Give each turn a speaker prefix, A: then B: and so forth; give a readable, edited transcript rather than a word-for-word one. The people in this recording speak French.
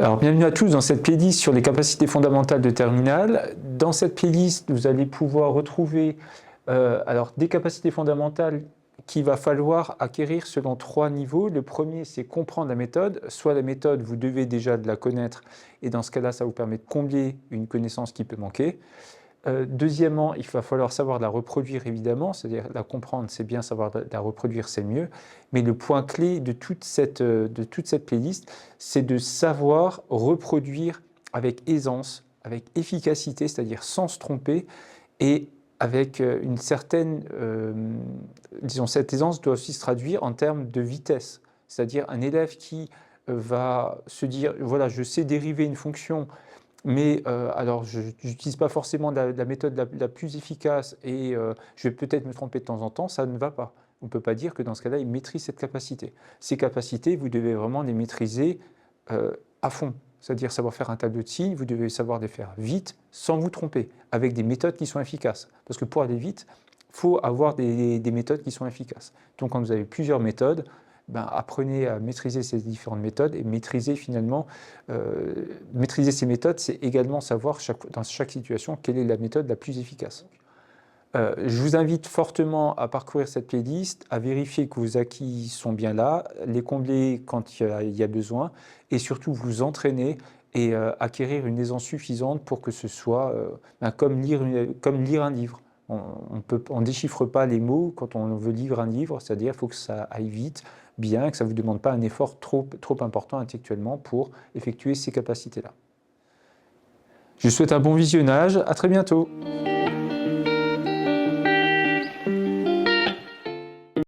A: Alors, bienvenue à tous dans cette playlist sur les capacités fondamentales de terminal. Dans cette playlist, vous allez pouvoir retrouver des capacités fondamentales qu'il va falloir acquérir selon 3 niveaux. Le premier, c'est comprendre la méthode. Soit la méthode, vous devez déjà la connaître, et dans ce cas-là, ça vous permet de combler une connaissance qui peut manquer. Deuxièmement, il va falloir savoir la reproduire, évidemment, c'est-à-dire la comprendre, c'est bien, savoir la reproduire, c'est mieux. Mais le point clé de toute cette playlist, c'est de savoir reproduire avec aisance, avec efficacité, c'est-à-dire sans se tromper, et avec une certaine, disons, cette aisance doit aussi se traduire en termes de vitesse. C'est-à-dire un élève qui va se dire, voilà, je sais dériver une fonction, mais alors, je n'utilise pas forcément la méthode la plus efficace et je vais peut-être me tromper de temps en temps, ça ne va pas. On ne peut pas dire que dans ce cas-là, il maîtrise cette capacité. Ces capacités, vous devez vraiment les maîtriser à fond. C'est-à-dire savoir faire un tableau de signes, vous devez savoir les faire vite, sans vous tromper, avec des méthodes qui sont efficaces. Parce que pour aller vite, il faut avoir des méthodes qui sont efficaces. Donc quand vous avez plusieurs méthodes, apprenez à maîtriser ces différentes méthodes et maîtriser finalement, maîtriser ces méthodes, c'est également savoir dans chaque situation quelle est la méthode la plus efficace. Je vous invite fortement à parcourir cette playlist, à vérifier que vos acquis sont bien là, les combler quand il y a besoin et surtout vous entraîner et acquérir une aisance suffisante pour que ce soit comme lire un livre. On ne déchiffre pas les mots quand on veut lire un livre, c'est-à-dire qu'il faut que ça aille vite, bien, que ça ne vous demande pas un effort trop important intellectuellement pour effectuer ces capacités-là. Je vous souhaite un bon visionnage, à très bientôt.